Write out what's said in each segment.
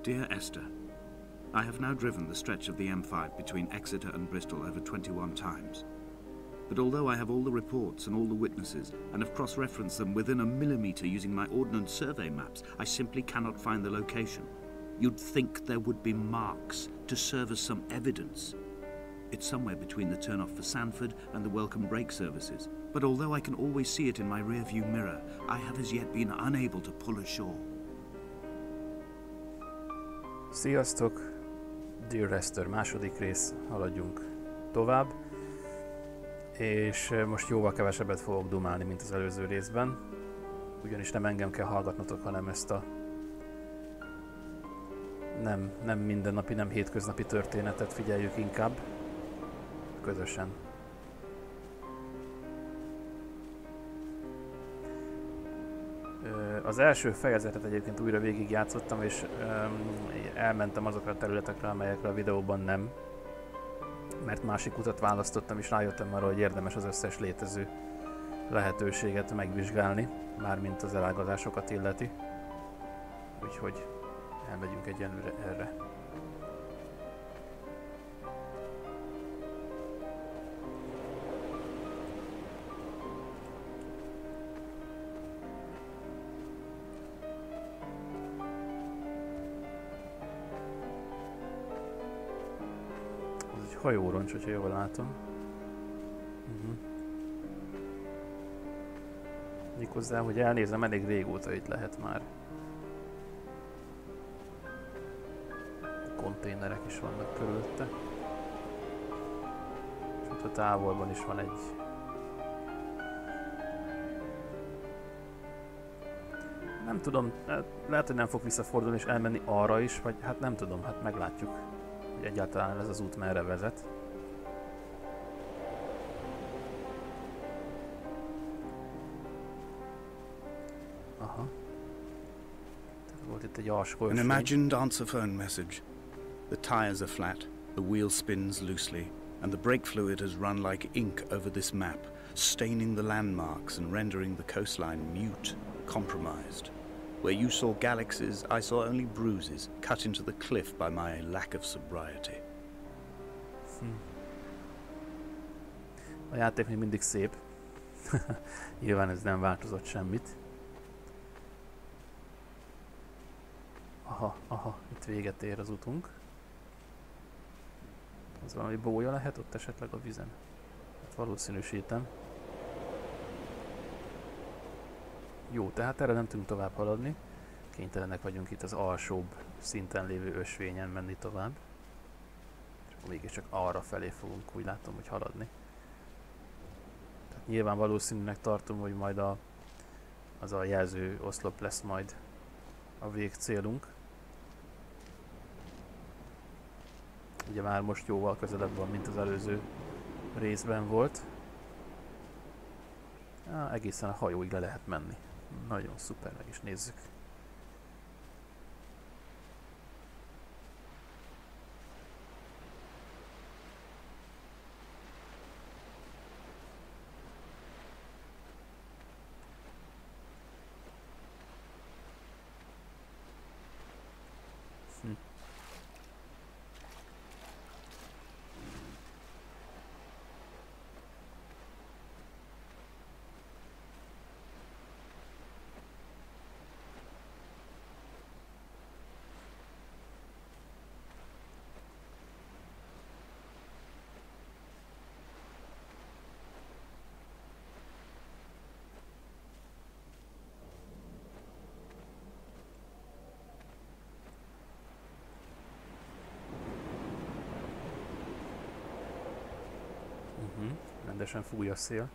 Dear Esther, I have now driven the stretch of the M5 between Exeter and Bristol over 21 times. But although I have all the reports and all the witnesses, and have cross-referenced them within a millimetre using my Ordnance Survey maps, I simply cannot find the location. You'd think there would be marks to serve as some evidence. It's somewhere between the turn-off for Sanford and the welcome brake services. But although I can always see it in my rear-view mirror, I have as yet been unable to pull ashore. Sziasztok! Dear Esther, második rész, haladjunk tovább. És most jóval kevesebbet fogok dumálni, mint az előző részben. Ugyanis nem engem kell hallgatnotok, hanem ezt a nem mindennapi, nem hétköznapi történetet figyeljük inkább. Közösen. Az első fejezetet egyébként újra végigjátszottam, és elmentem azokra a területekre, amelyekre a videóban nem. Mert másik utat választottam, és rájöttem arra, hogy érdemes az összes létező lehetőséget megvizsgálni, mármint az elágazásokat illeti. Úgyhogy elmegyünk egyenlőre erre. Hajóroncs, hogyha jól látom. Méghozzá, hogy elnézem, elég régóta itt lehet már. Konténerek is vannak körülötte. És ott a távolban is van egy... Nem tudom, lehet, hogy nem fog visszafordulni és elmenni arra is, vagy hát nem tudom, hát meglátjuk. Hogy egyáltalán ez az út merre vezet. Aha. Tehát volt itt egy alsó. An imagined answer phone message. The tires are flat, the wheel spins loosely, and the brake fluid has run like ink over this map, staining the landmarks and rendering the coastline mute, compromised. Where you saw galaxies, I saw only bruises cut into the cliff by my lack of sobriety. A játék még mindig szép. Nyilván ez nem változott semmit. Aha, itt véget ér az utunk. Az valami bója lehet ott esetleg a vízen? Hát valószínűsítem. Jó, tehát erre nem tudunk tovább haladni. Kénytelenek vagyunk itt az alsóbb szinten lévő ösvényen menni tovább. És akkor mégiscsak arra felé fogunk, úgy látom, hogy haladni. Tehát nyilván valószínűnek tartom, hogy majd az a jelző oszlop lesz majd a végcélunk. Ugye már most jóval közelebb van, mint az előző részben volt. Egészen a hajóig le lehet menni. Nagyon szuper, meg is nézzük. Rendesen fúj a szél.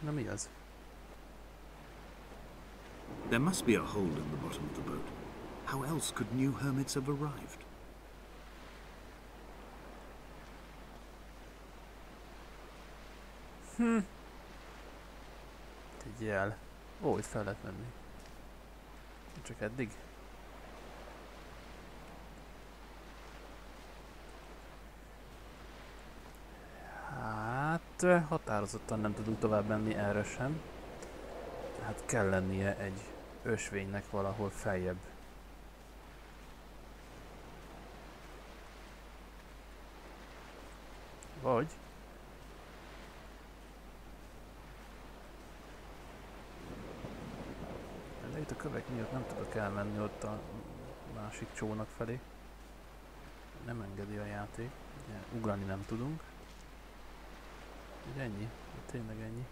Na mi az? There must be a hole in the bottom of the boat. How else could new hermits have arrived? Egy jel. Ó, itt fel lehet menni. Csak eddig? itt határozottan nem tudunk tovább menni erre sem. Tehát kell lennie egy ösvénynek valahol feljebb. Vagy... de itt a kövek miatt nem tudok elmenni ott a másik csónak felé. Nem engedi a játék. Ugye, ugrani nem tudunk. Ugye ennyi? Tényleg ennyi.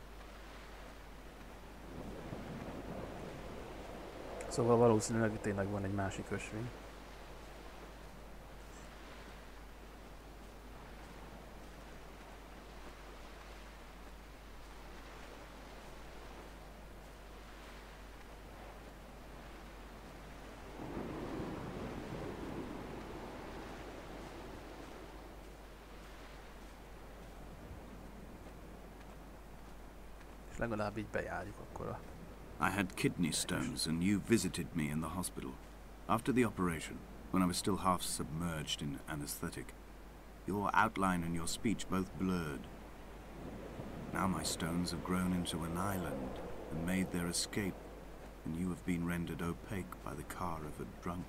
Szóval valószínűleg tényleg van egy másik ösvény. És legalább így bejárjuk akkor a... I had kidney stones, and you visited me in the hospital. After the operation, when I was still half submerged in anesthetic, your outline and your speech both blurred. Now my stones have grown into an island and made their escape, and you have been rendered opaque by the car of a drunk.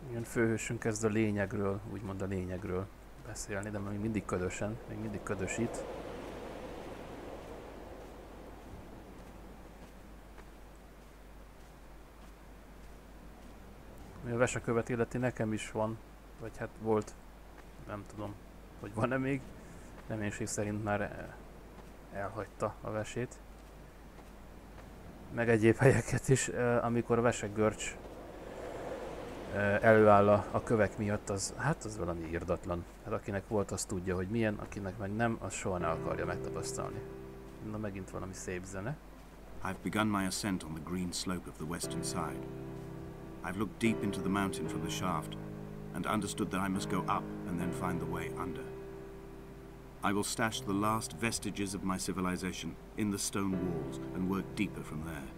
Igen, főhősünk kezd a lényegről, úgymond a lényegről beszélni, de még mindig ködösen, még mindig ködösít. Mi a vesekövet illeti, nekem is van, vagy hát volt, nem tudom, hogy van-e még. Reménység szerint már elhagyta a vesét. Meg egyéb helyeket is, amikor a vesegörcs előáll a kövek miatt, az, hát az valami irdatlan. Hát akinek volt, az tudja, hogy milyen, akinek meg nem, az soha ne akarja megtapasztalni. Na megint valami szép zene. I've begun my ascent on the green slope of the western side. I've looked deep into the mountain from the shaft and understood that I must go up and then find the way under. I will stash the last vestiges of my civilization in the stone walls and work deeper from there.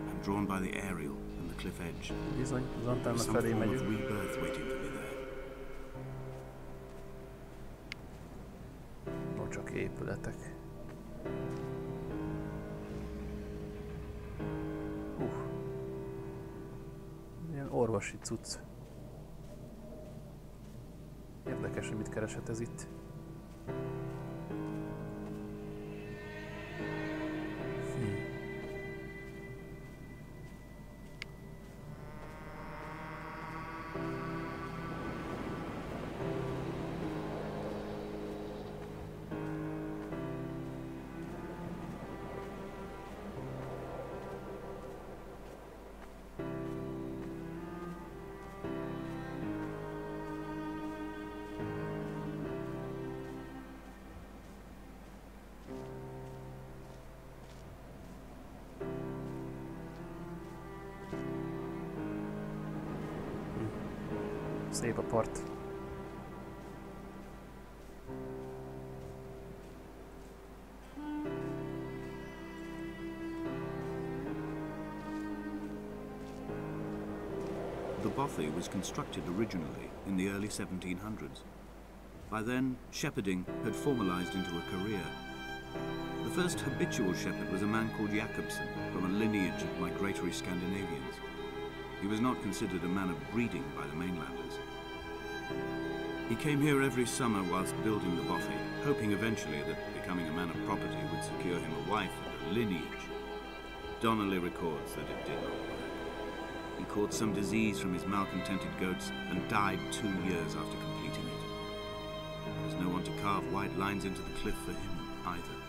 I'm drawn by the aerial and the cliff edge. Bizony, az antenna Some felé form of megyünk. rebirth waiting for me there. No, csak épületek. Ilyen orvosi cucc. Érdekes, hogy mit keresett ez itt. Szép a part. The bothy was constructed originally in the early 1700s. By then, shepherding had formalized into a career. The first habitual shepherd was a man called Jakobsen, from a lineage of migratory Scandinavians. He was not considered a man of breeding by the mainlanders. He came here every summer whilst building the bothy, hoping eventually that becoming a man of property would secure him a wife and a lineage. Donnelly records that it did not work. He caught some disease from his malcontented goats and died 2 years after completing it. There was no one to carve white lines into the cliff for him either.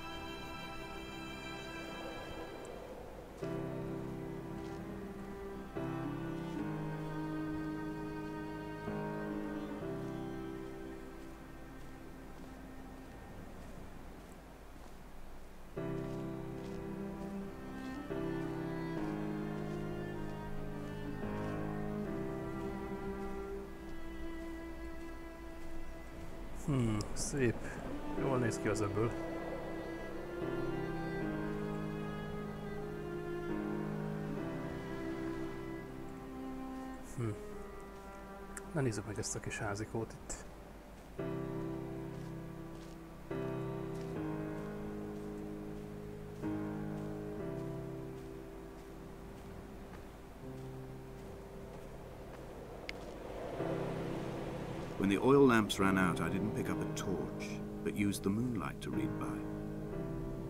Szép. Jól néz ki az öböl. Na nézzük meg ezt a kis házikót itt. When the oil lamps ran out, I didn't pick up a torch, but used the moonlight to read by.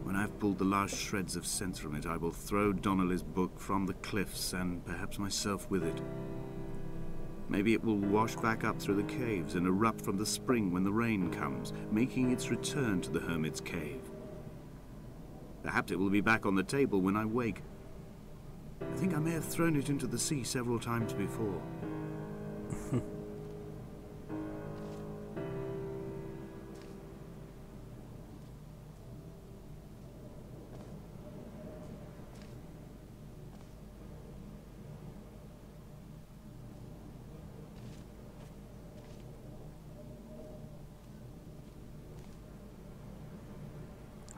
When I've pulled the last shreds of sense from it, I will throw Donnelly's book from the cliffs, and perhaps myself with it. Maybe it will wash back up through the caves and erupt from the spring when the rain comes, making its return to the hermit's cave. Perhaps it will be back on the table when I wake. I think I may have thrown it into the sea several times before.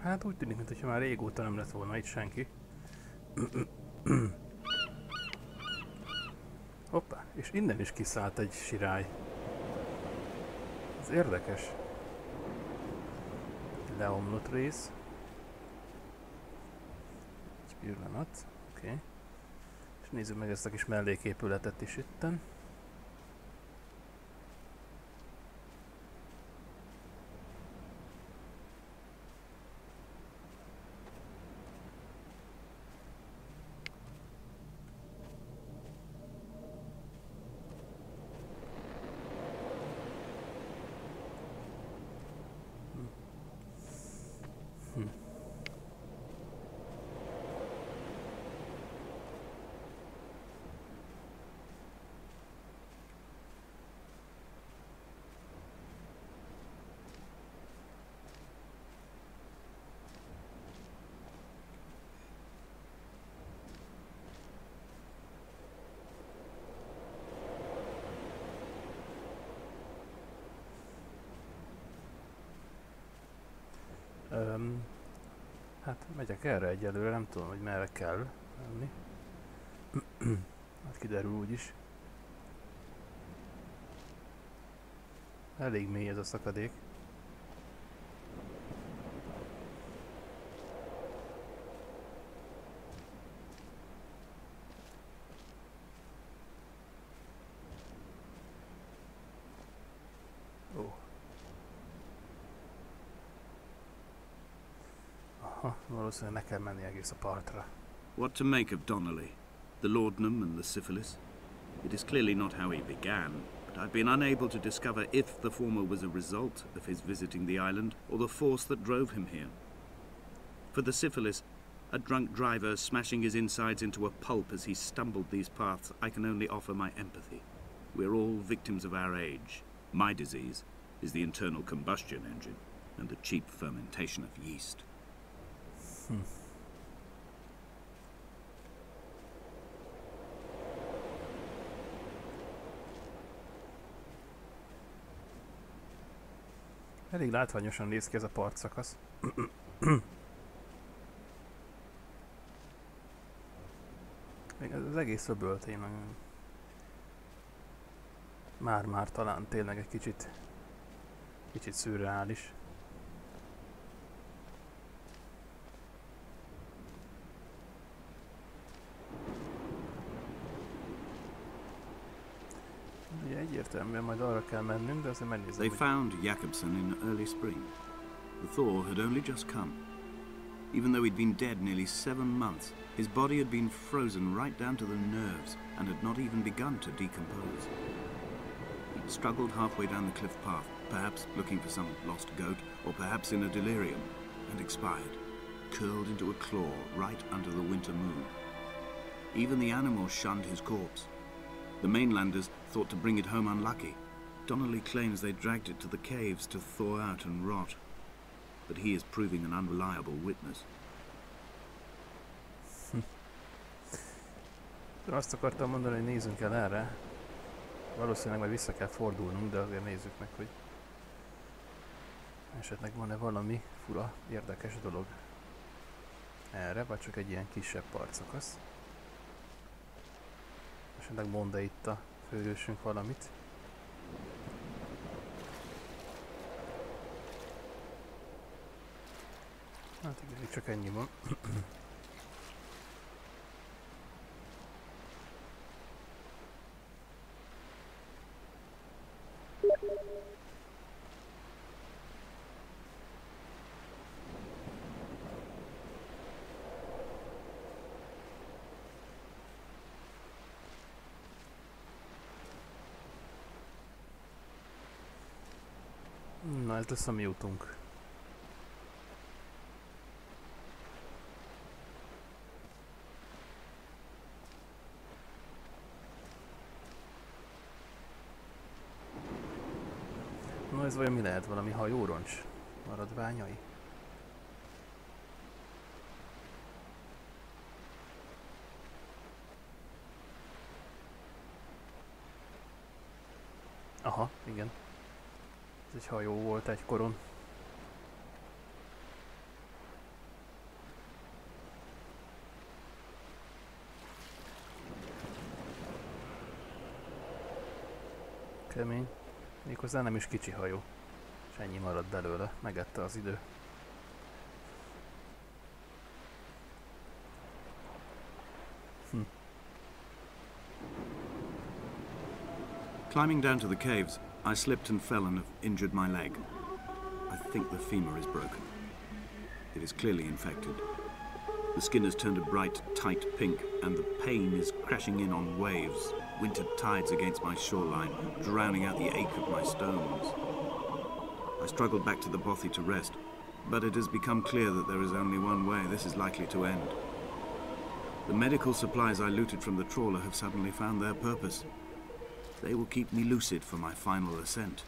Hát úgy tűnik, mintha már régóta nem lett volna itt senki. Hoppá, és innen is kiszállt egy sirály. Ez érdekes. Leomlott rész. Egy pillanat, oké. És nézzük meg ezt a kis melléképületet is itten. Hát megyek erre egyelőre, nem tudom, hogy merre kell menni. Hát kiderül úgyis. Elég mély ez a szakadék. Valószínűleg ne kell menni egész a partra. What to make of Donnelly, the laudanum and the syphilis? It is clearly not how he began, but I've been unable to discover if the former was a result of his visiting the island or the force that drove him here. For the syphilis, a drunk driver smashing his insides into a pulp as he stumbled these paths, I can only offer my empathy. We're all victims of our age. My disease is the internal combustion engine and the cheap fermentation of yeast. Elég látványosan néz ki ez a partszakasz. Még az egész öböl tényleg már talán tényleg egy kicsit szürreális. Ugye egyértelműen majd arra kell mennünk, de azért megnézem, They found Jakobsen in early spring. The thaw had only just come. Even though he'd been dead nearly 7 months, his body had been frozen right down to the nerves and had not even begun to decompose. He'd struggled halfway down the cliff path, perhaps looking for some lost goat, or perhaps in a delirium, and expired, curled into a claw right under the winter moon. Even the animals shunned his corpse. The mainlanders thought to bring it home unlucky. Donnelly claims they dragged it to the caves to thaw out and rot, but he is proving an unreliable witness. Azt akartam mondani, hogy nézzünk el erre. Valószínűleg majd vissza kell fordulnunk, de azért nézzük meg, hogy esetleg van-e valami fura, érdekes dolog erre, vagy csak egy ilyen kisebb partszakasz. Esetleg mond-e itt a főhősünk valamit. Hát igen, itt csak ennyi van. Na, ez lesz a mi utunk. Na, ez vajon mi lehet? Valami hajóroncs maradványai? Aha, igen. Ez egy hajó volt egykoron. Kemény. Méghozzá nem is kicsi hajó. És ennyi maradt belőle. Megette az idő. Climbing down to the caves, I slipped and fell and have injured my leg. I think the femur is broken. It is clearly infected. The skin has turned a bright, tight pink, and the pain is crashing in on waves, winter tides against my shoreline, drowning out the ache of my stones. I struggled back to the bothy to rest, but it has become clear that there is only one way this is likely to end. The medical supplies I looted from the trawler have suddenly found their purpose. They will keep me lucid for my final ascent.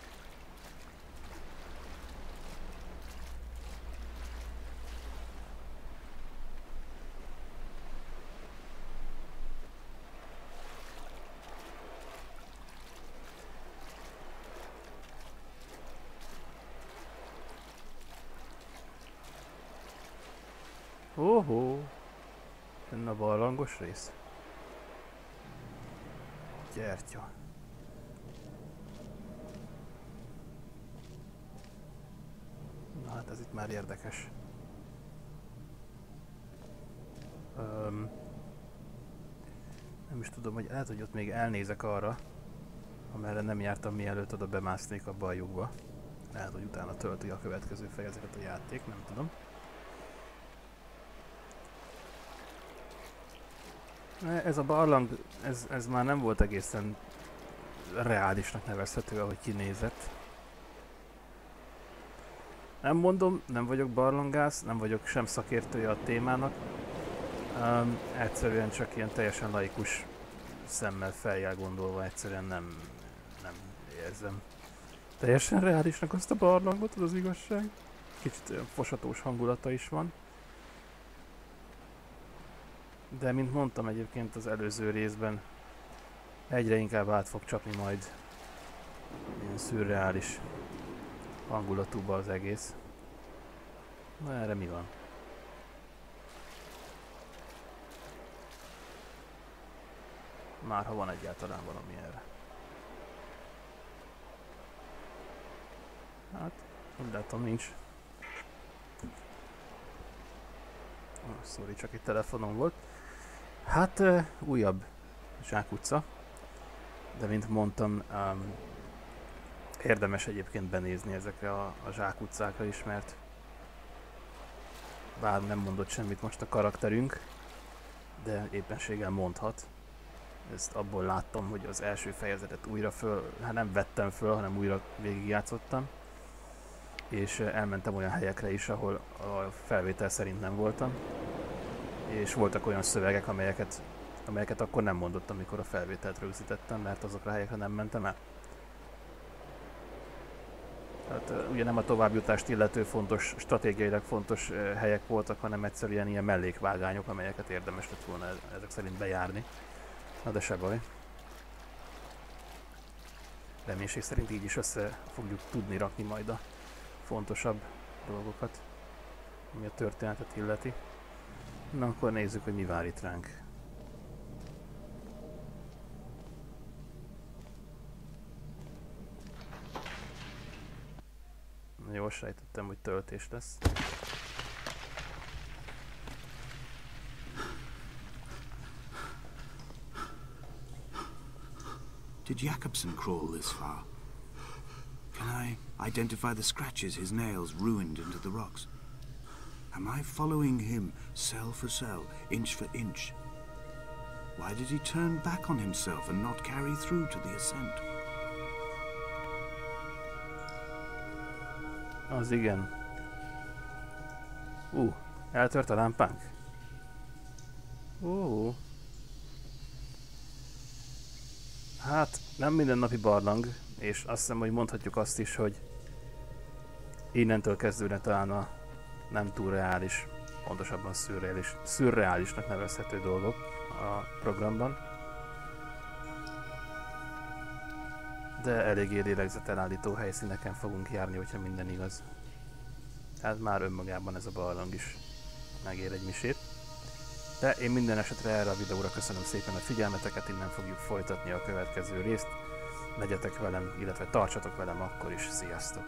Óhó! Jön a barlangos rész. Gyertya. Na hát ez itt már érdekes. Nem is tudom, hogy lehet, hogy ott még elnézek arra, amerre nem jártam, mielőtt oda bemásznék abba a lyukba. Lehet, hogy utána tölti a következő fejezetet a játék, nem tudom. Ez a barlang, ez már nem volt egészen reálisnak nevezhető, ahogy kinézett. Nem mondom, nem vagyok barlangász, nem vagyok sem szakértője a témának. Egyszerűen csak ilyen teljesen laikus szemmel, fejjel gondolva egyszerűen nem érzem teljesen reálisnak azt a barlangot, az igazság. Kicsit olyan fosatós hangulata is van. De mint mondtam egyébként az előző részben, egyre inkább át fog csapni majd ilyen szürreális hangulatúba az egész. Na erre mi van? Már ha van egyáltalán valami erre. Hát, úgy látom nincs. Sorry, csak egy telefonom volt. Hát újabb zsákutca, de mint mondtam, érdemes egyébként benézni ezekre a zsákutcákra is, mert bár nem mondott semmit most a karakterünk, de éppenséggel mondhat. Ezt abból láttam, hogy az első fejezetet újra hát nem vettem föl, hanem újra végigjátszottam. És elmentem olyan helyekre is, ahol a felvétel szerint nem voltam. És voltak olyan szövegek, amelyeket akkor nem mondottam, amikor a felvételt rögzítettem, mert azokra a helyekre nem mentem el. Tehát ugye nem a továbbjutást illető fontos, stratégiailag fontos helyek voltak, hanem egyszerűen ilyen mellékvágányok, amelyeket érdemes lett volna ezek szerint bejárni. Na de se baj. Reménység szerint így is össze fogjuk tudni rakni majd a fontosabb dolgokat, ami a történetet illeti. Na akkor nézzük, hogy mi vár itt ránk. Jól sejtettem, hogy töltés lesz. Did Jakobsen crawl this far? Can I identify the scratches his nails ruined into the rocks? Am I following him cell for cell, inch for inch? Why did he turn back on himself and not carry through to the ascent? Az igen. Eltört a lámpánk? Hát, nem mindennapi barlang, és azt hiszem, hogy mondhatjuk azt is, hogy innentől kezdődne talán a nem túl reális, pontosabban szürreálisnak nevezhető dolgok a programban. De eléggé lélegzetelállító helyszíneken fogunk járni, hogyha minden igaz. Hát már önmagában ez a barlang is megér egy misét. De én minden esetre erre a videóra köszönöm szépen a figyelmeteket, innen fogjuk folytatni a következő részt. Legyetek velem, illetve tartsatok velem akkor is, sziasztok!